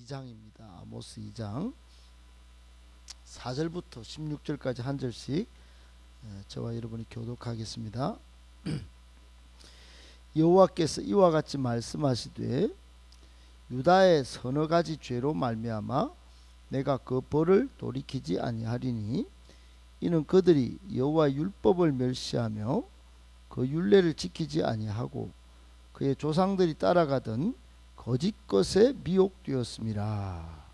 2장입니다. 아모스 2장 4절부터 16절까지 한 절씩 저와 여러분이 교독하겠습니다. 여호와께서 이와 같이 말씀하시되 유다의 서너 가지 죄로 말미암아 내가 그 벌을 돌이키지 아니하리니 이는 그들이 여호와 율법을 멸시하며 그 율례를 지키지 아니하고 그의 조상들이 따라가던 거짓 것에 미혹되었음이라.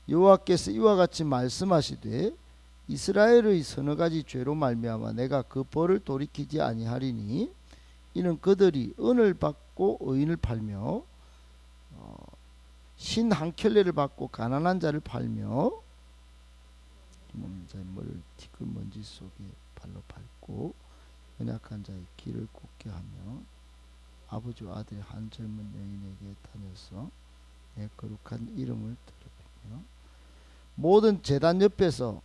여호와께서 이와 같이 말씀하시되 이스라엘의 서너 가지 죄로 말미암아 내가 그 벌을 돌이키지 아니하리니 이는 그들이 은을 받고 의인을 팔며 신 한 켤레를 받고 가난한 자를 팔며 힘없는 자의 머리를 티끌 먼지 속에 발로 밟고 연약한 자의 길을 굽게 하며 아버지와 아들의 한 젊은 여인에게 다녀서 내 거룩한 이름을 더럽히며 모든 제단 옆에서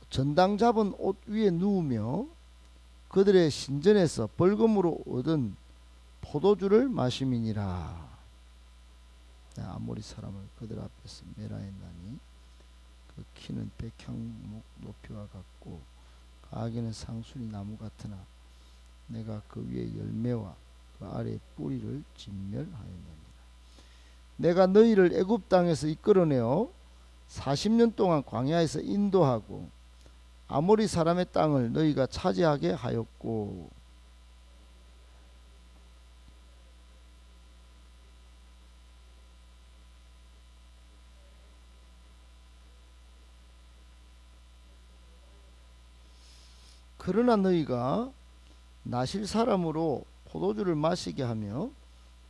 전당 잡은 옷 위에 누우며 그들의 신전에서 벌금으로 얻은 포도주를 마심이니라. 아모리 사람을 그들 앞에서 멸하였나니 그 키는 백향목 높이와 같고 가기는 상수리 나무 같으나 내가 그 위에 열매와 그 아래 뿌리를 진멸하였느니라. 내가 너희를 애굽 땅에서 이끌어내어 40년 동안 광야에서 인도하고 아모리 사람의 땅을 너희가 차지하게 하였고 그러나 너희가 나실 사람으로 포도주를 마시게 하며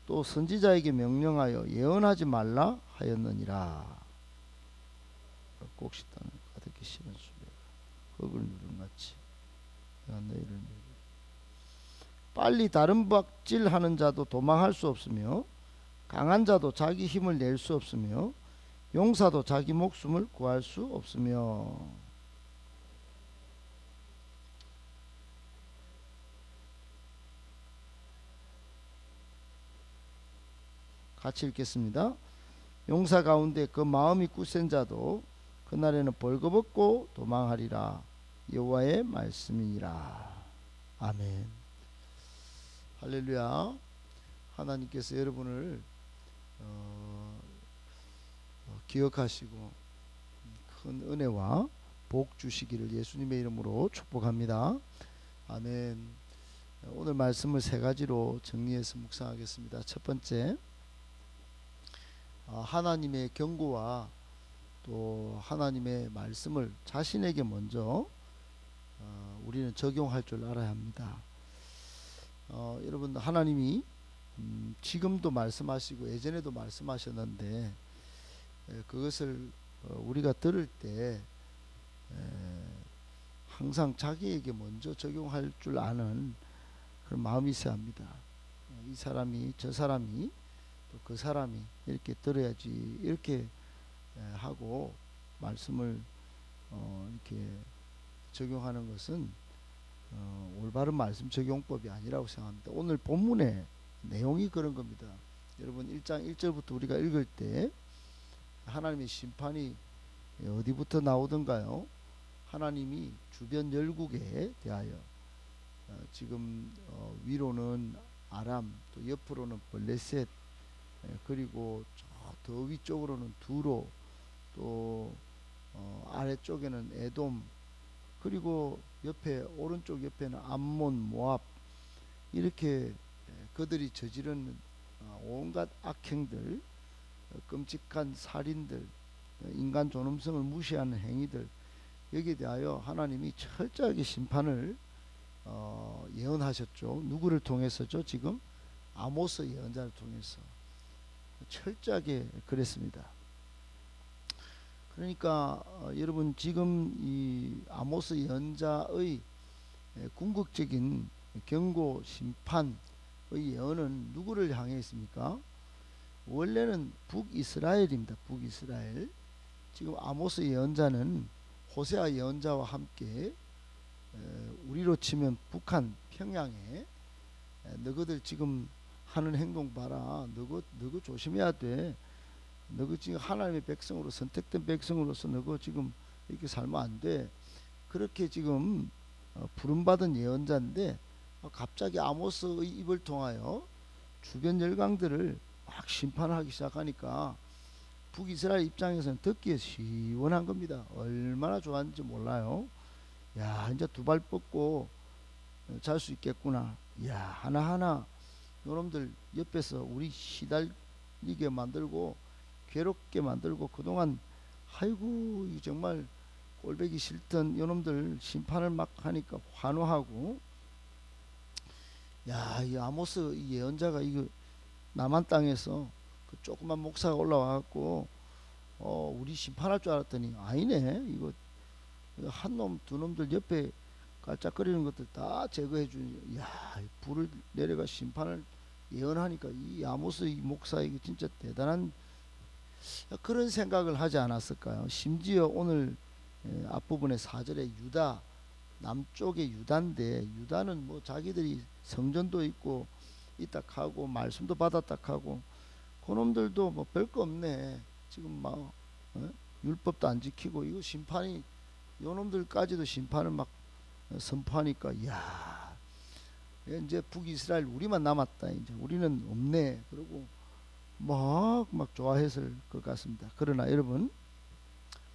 또 선지자에게 명령하여 예언하지 말라 하였느니라. 꼭시 땅을 가득히 실은 수레가 흙을 누름같이 내가 너희를 빨리 다른 박질하는 자도 도망할 수 없으며 강한 자도 자기 힘을 낼 수 없으며 용사도 자기 목숨을 구할 수 없으며 같이 읽겠습니다. 용사 가운데 그 마음이 굳센 자도 그날에는 벌거벗고 도망하리라. 여호와의 말씀이니라. 아멘. 할렐루야. 하나님께서 여러분을 기억하시고 큰 은혜와 복 주시기를 예수님의 이름으로 축복합니다. 아멘. 오늘 말씀을 세 가지로 정리해서 묵상하겠습니다. 첫 번째, 하나님의 경고와 또 하나님의 말씀을 자신에게 먼저 우리는 적용할 줄 알아야 합니다. 여러분, 하나님이 지금도 말씀하시고 예전에도 말씀하셨는데 그것을 우리가 들을 때 항상 자기에게 먼저 적용할 줄 아는 그런 마음이 있어야 합니다. 이 사람이 저 사람이 또 그 사람이 이렇게 들어야지 이렇게 하고 말씀을 이렇게 적용하는 것은 올바른 말씀 적용법이 아니라고 생각합니다. 오늘 본문의 내용이 그런 겁니다. 여러분 1장 1절부터 우리가 읽을 때 하나님의 심판이 어디부터 나오던가요? 하나님이 주변 열국에 대하여 지금 위로는 아람, 또 옆으로는 블레셋, 그리고 저 위쪽으로는 두로, 또 아래쪽에는 에돔, 그리고 옆에 오른쪽 옆에는 암몬, 모압, 이렇게 그들이 저지른 온갖 악행들, 끔찍한 살인들, 인간 존엄성을 무시하는 행위들, 여기에 대하여 하나님이 철저하게 심판을 예언하셨죠. 누구를 통해서죠? 지금 아모스 예언자를 통해서 철저하게 그랬습니다. 그러니까 여러분 지금 이 아모스 예언자의 궁극적인 경고 심판의 예언은 누구를 향해 있습니까? 원래는 북이스라엘입니다. 북이스라엘. 지금 아모스 예언자는 호세아 예언자와 함께 우리로 치면 북한 평양에 너희들 지금 하는 행동 봐라. 너희 조심해야 돼. 너희 지금 하나님의 백성으로 선택된 백성으로서 너희 지금 이렇게 살면 안 돼. 그렇게 지금 부름받은 예언자인데 갑자기 아모스의 입을 통하여 주변 열강들을 막 심판하기 시작하니까 북이스라엘 입장에서는 듣기에 시원한 겁니다. 얼마나 좋았는지 몰라요. 야, 이제 두 발 뻗고 잘 수 있겠구나. 야, 하나하나 요놈들 옆에서 우리 시달리게 만들고 괴롭게 만들고 그동안 아이고 정말 꼴배기 싫던 요놈들 심판을 막 하니까 환호하고, 야, 이 아모스 이 예언자가 이거 남한 땅에서 그 조그만 목사가 올라와갖고 우리 심판할 줄 알았더니 아니네. 이거 한 놈 두 놈들 옆에 깔짝거리는 것들 다 제거해 주니, 야, 불을 내려가 심판을 예언하니까 이 아모스 이 목사 이게 진짜 대단한 그런 생각을 하지 않았을까요? 심지어 오늘 앞부분의 4절에 유다, 남쪽의 유다인데 유다는 뭐 자기들이 성전도 있고 있다 하고 말씀도 받았다 하고 그놈들도 뭐 별거 없네. 지금 막 율법도 안 지키고 이거 심판이 요놈들까지도 심판을 막 선포하니까, 야, 이제 북이스라엘 우리만 남았다. 이제 우리는 없네. 그러고 막 좋아했을 것 같습니다. 그러나 여러분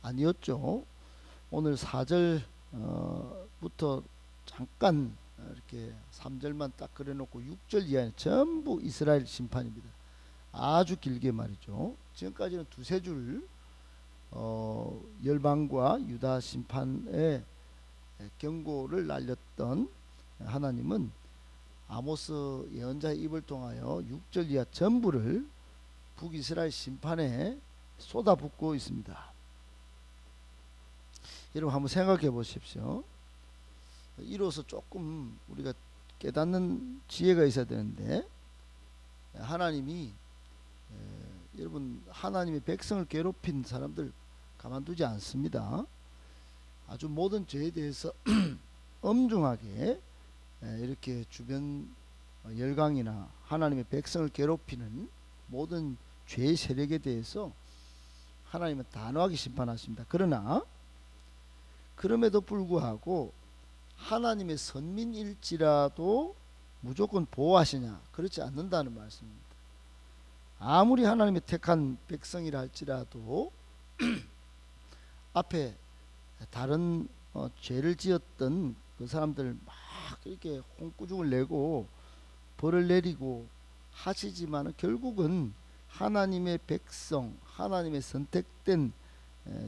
아니었죠. 오늘 4절부터 잠깐 이렇게 3절만 딱 그려놓고 6절 이하는 전부 이스라엘 심판입니다. 아주 길게 말이죠. 지금까지는 두세 줄 열방과 유다 심판의 경고를 날렸던 하나님은 아모스 예언자의 입을 통하여 6절 이하 전부를 북이스라엘 심판에 쏟아붓고 있습니다. 여러분 한번 생각해 보십시오. 이로써 조금 우리가 깨닫는 지혜가 있어야 되는데, 하나님이 여러분 하나님의 백성을 괴롭힌 사람들 가만두지 않습니다. 아주 모든 죄에 대해서 엄중하게 이렇게 주변 열강이나 하나님의 백성을 괴롭히는 모든 죄의 세력에 대해서 하나님은 단호하게 심판하십니다. 그러나 그럼에도 불구하고 하나님의 선민일지라도 무조건 보호하시냐? 그렇지 않는다는 말씀입니다. 아무리 하나님의 택한 백성이라 할지라도 앞에 다른 죄를 지었던 그 사람들 막 이렇게 홍구죽을 내고 벌을 내리고 하시지만 결국은 하나님의 백성, 하나님의 선택된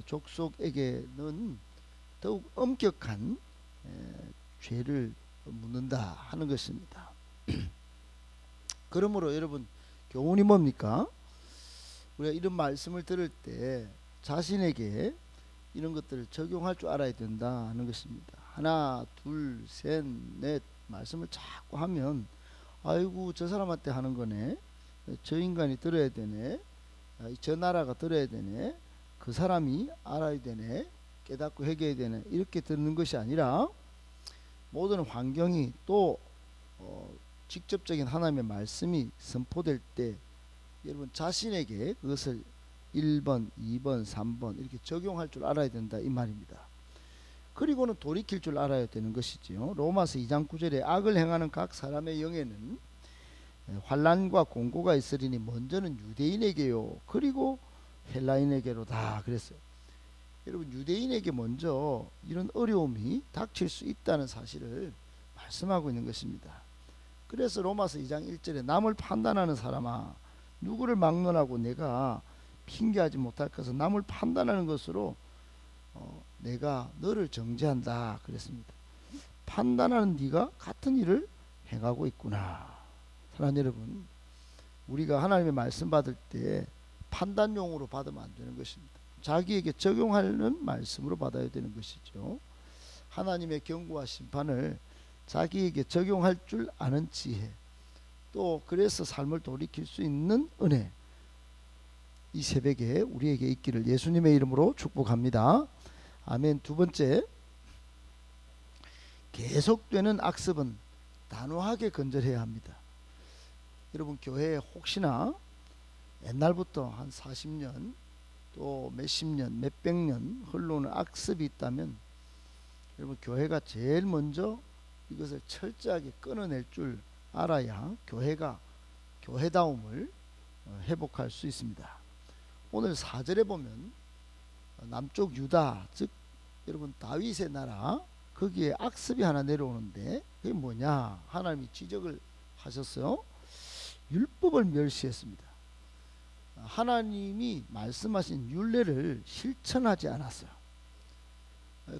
족속에게는 더욱 엄격한 죄를 묻는다 하는 것입니다. 그러므로 여러분 교훈이 뭡니까? 우리가 이런 말씀을 들을 때 자신에게 이런 것들을 적용할 줄 알아야 된다 하는 것입니다. 하나, 둘, 셋, 넷 말씀을 자꾸 하면 아이고 저 사람한테 하는 거네, 저 인간이 들어야 되네, 저 나라가 들어야 되네, 그 사람이 알아야 되네, 깨닫고 회개해야 되네, 이렇게 듣는 것이 아니라 모든 환경이 또 직접적인 하나님의 말씀이 선포될 때 여러분 자신에게 그것을 1번, 2번, 3번 이렇게 적용할 줄 알아야 된다 이 말입니다. 그리고는 돌이킬 줄 알아야 되는 것이지요. 로마서 2장 9절에 악을 행하는 각 사람의 영에는 환난과 공고가 있으리니 먼저는 유대인에게요 그리고 헬라인에게로다 그랬어요. 여러분 유대인에게 먼저 이런 어려움이 닥칠 수 있다는 사실을 말씀하고 있는 것입니다. 그래서 로마서 2장 1절에 남을 판단하는 사람아 누구를 막론하고 내가 핑계하지 못할 것은 남을 판단하는 것으로 내가 너를 정죄한다 그랬습니다. 판단하는 네가 같은 일을 행하고 있구나. 사랑하는 여러분, 우리가 하나님의 말씀 받을 때 판단용으로 받으면 안 되는 것입니다. 자기에게 적용하는 말씀으로 받아야 되는 것이죠. 하나님의 경고와 심판을 자기에게 적용할 줄 아는 지혜, 또 그래서 삶을 돌이킬 수 있는 은혜, 이 새벽에 우리에게 있기를 예수님의 이름으로 축복합니다. 아멘. 두 번째, 계속되는 악습은 단호하게 건절해야 합니다. 여러분 교회에 혹시나 옛날부터 한 40년 또 몇십 년 몇백 년 흘러오는 악습이 있다면 여러분 교회가 제일 먼저 이것을 철저하게 끊어낼 줄 알아야 교회가 교회다움을 회복할 수 있습니다. 오늘 4절에 보면 남쪽 유다, 즉 여러분 다윗의 나라, 거기에 악습이 하나 내려오는데 그게 뭐냐? 하나님이 지적을 하셨어요. 율법을 멸시했습니다. 하나님이 말씀하신 율례를 실천하지 않았어요.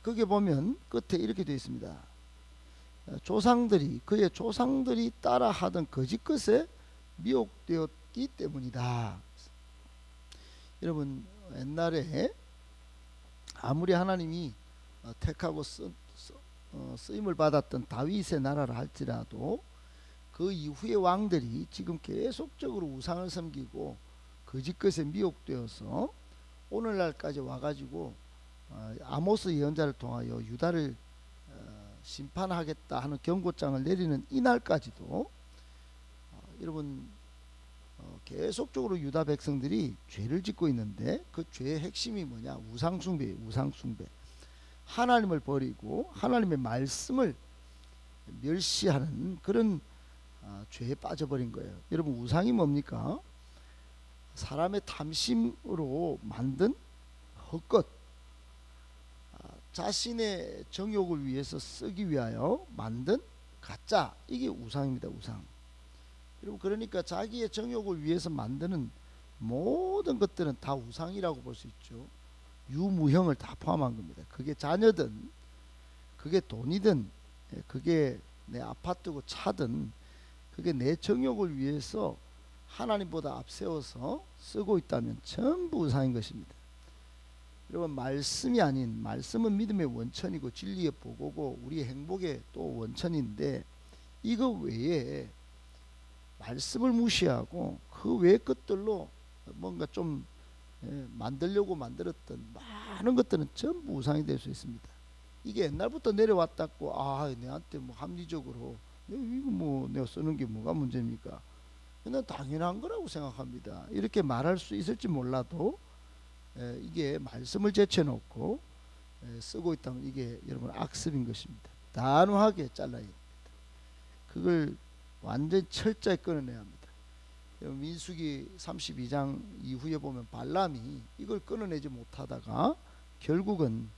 거기에 보면 끝에 이렇게 되어 있습니다. 그의 조상들이 따라하던 거짓 것에 미혹되었기 때문이다. 여러분 옛날에 아무리 하나님이 택하고 쓰임을 받았던 다윗의 나라를 할지라도 그 이후의 왕들이 지금 계속적으로 우상을 섬기고 거짓 것에 미혹되어서 오늘날까지 와가지고 아모스 예언자를 통하여 유다를 심판하겠다 하는 경고장을 내리는 이날까지도 여러분 계속적으로 유다 백성들이 죄를 짓고 있는데 그 죄의 핵심이 뭐냐? 우상숭배예요. 우상숭배. 하나님을 버리고 하나님의 말씀을 멸시하는 그런 죄에 빠져버린 거예요. 여러분 우상이 뭡니까? 사람의 탐심으로 만든 헛것, 자신의 정욕을 위해서 쓰기 위하여 만든 가짜, 이게 우상입니다. 우상. 여러분 그러니까 자기의 정욕을 위해서 만드는 모든 것들은 다 우상이라고 볼 수 있죠. 유무형을 다 포함한 겁니다. 그게 자녀든 그게 돈이든 그게 내 아파트고 차든 그게 내 정욕을 위해서 하나님보다 앞세워서 쓰고 있다면 전부 우상인 것입니다. 여러분 말씀이 아닌, 말씀은 믿음의 원천이고 진리의 보고고 우리의 행복의 또 원천인데 이거 외에 말씀을 무시하고 그 외의 것들로 뭔가 좀 만들려고 만들었던 많은 것들은 전부 우상이 될 수 있습니다. 이게 옛날부터 내려왔다고 내한테 뭐 합리적으로 이거 뭐 내가 쓰는 게 뭐가 문제입니까? 그냥 당연한 거라고 생각합니다. 이렇게 말할 수 있을지 몰라도 이게 말씀을 제쳐놓고 쓰고 있다면 이게 여러분 악습인 것입니다. 단호하게 잘라야 됩니다. 그걸 완전 철저히 끊어내야 합니다. 민수기 32장 이후에 보면 발람이 이걸 끊어내지 못하다가 결국은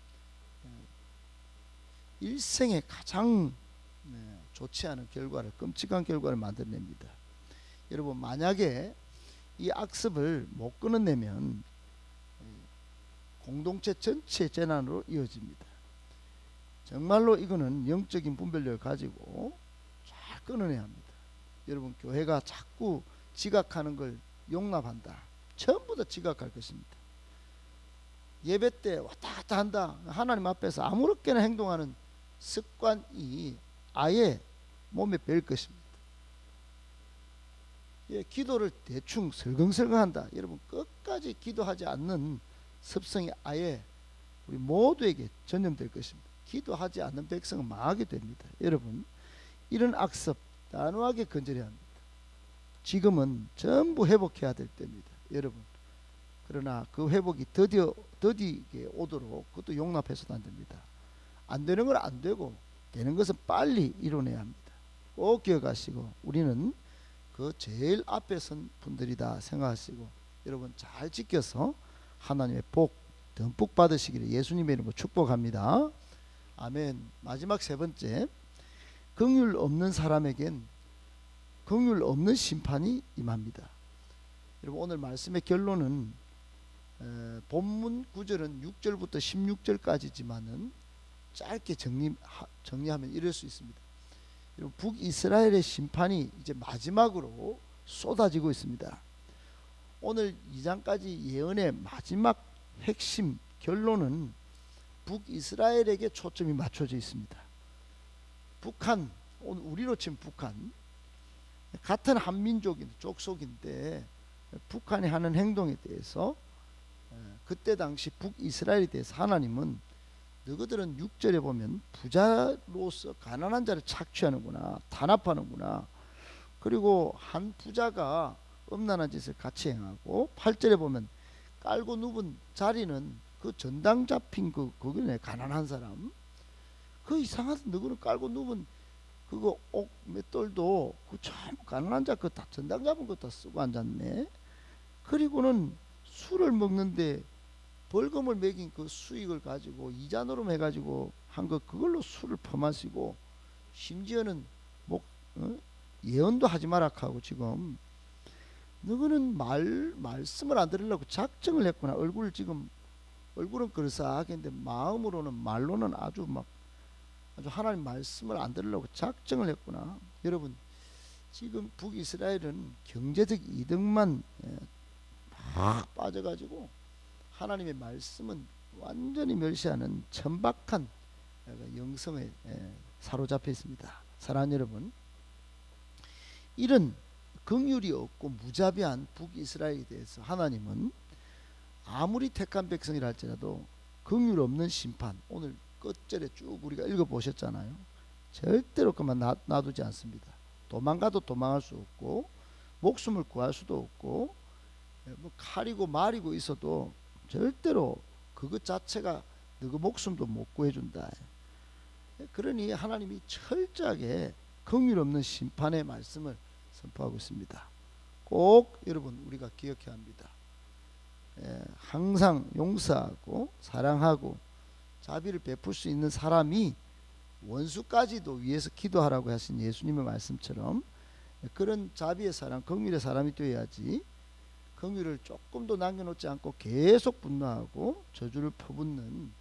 일생에 가장 좋지 않은 결과를, 끔찍한 결과를 만들어냅니다. 여러분 만약에 이 악습을 못 끊어내면 공동체 전체 재난으로 이어집니다. 정말로 이거는 영적인 분별력을 가지고 잘 끊어내야 합니다. 여러분 교회가 자꾸 지각하는 걸 용납한다. 전부 다 지각할 것입니다. 예배 때 왔다 갔다 한다. 하나님 앞에서 아무렇게나 행동하는 습관이 아예 몸에 뵐 것입니다. 기도를 대충 설렁설렁 한다. 여러분 끝까지 기도하지 않는 습성이 아예 우리 모두에게 전염될 것입니다. 기도하지 않는 백성은 망하게 됩니다. 여러분 이런 악습 단호하게 건절해야 합니다. 지금은 전부 회복해야 될 때입니다. 여러분 그러나 그 회복이 더디게 오도록 그것도 용납해서도 안 됩니다. 안 되는 건 안 되고 되는 것은 빨리 이뤄내야 합니다. 꼭 기억하시고 우리는 그 제일 앞에 선 분들이다 생각하시고 여러분 잘 지켜서 하나님의 복 듬뿍 받으시기를 예수님의 이름으로 축복합니다. 아멘. 마지막 세 번째, 긍휼 없는 사람에겐 긍휼 없는 심판이 임합니다. 여러분 오늘 말씀의 결론은 본문 9절은 6절부터 16절까지지만은 짧게 정리하면 이럴 수 있습니다. 여러분 북이스라엘의 심판이 이제 마지막으로 쏟아지고 있습니다. 오늘 2장까지 예언의 마지막 핵심 결론은 북이스라엘에게 초점이 맞춰져 있습니다. 북한, 오늘 우리로 치면 북한, 같은 한민족인 족속인데 북한이 하는 행동에 대해서 그때 당시 북이스라엘에 대해서 하나님은 너희들은 6절에 보면 부자로서 가난한 자를 착취하는구나, 탄압하는구나. 그리고 한 부자가 음란한 짓을 같이 행하고 8절에 보면 깔고 누운 자리는 그 전당 잡힌 거기네, 가난한 사람. 그 이상하다. 너희는 깔고 누운 그거 옥 맷돌도 그 참 가난한 자 그 다 전당 잡은 거 다 쓰고 앉았네. 그리고는 술을 먹는데 벌금을 매긴 그 수익을 가지고 이자 노름 해가지고 한 거 그걸로 술을 퍼마시고 심지어는 뭐 예언도 하지 마라 하고 지금 너희는 말씀을 안 들으려고 작정을 했구나. 얼굴은 그럴싸하겠는데 마음으로는 말로는 아주 하나님 말씀을 안 들으려고 작정을 했구나. 여러분 지금 북이스라엘은 경제적 이득만 막 빠져가지고 하나님의 말씀은 완전히 멸시하는 천박한 영성에 사로잡혀 있습니다. 사랑하는 여러분, 이런 긍휼이 없고 무자비한 북이스라엘에 대해서 하나님은 아무리 택한 백성이라 할지라도 긍휼 없는 심판, 오늘 끝절에 쭉 우리가 읽어보셨잖아요. 절대로 그만 놔두지 않습니다. 도망가도 도망할 수 없고 목숨을 구할 수도 없고 뭐 칼이고 말이고 있어도 절대로 그것 자체가 너그 목숨도 못 구해준다. 그러니 하나님이 철저하게 긍휼 없는 심판의 말씀을 선포하고 있습니다. 꼭 여러분 우리가 기억해야 합니다. 항상 용서하고 사랑하고 자비를 베풀 수 있는 사람이 원수까지도 위해서 기도하라고 하신 예수님의 말씀처럼 그런 자비의 사람, 긍휼의 사람이 되어야지, 긍휼을 조금도 남겨놓지 않고 계속 분노하고 저주를 퍼붓는,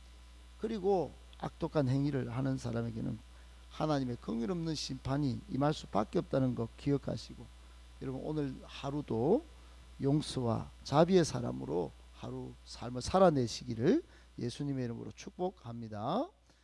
그리고 악독한 행위를 하는 사람에게는 하나님의 긍휼 없는 심판이 임할 수밖에 없다는 거 기억하시고, 여러분 오늘 하루도 용서와 자비의 사람으로 하루 삶을 살아내시기를 예수님의 이름으로 축복합니다.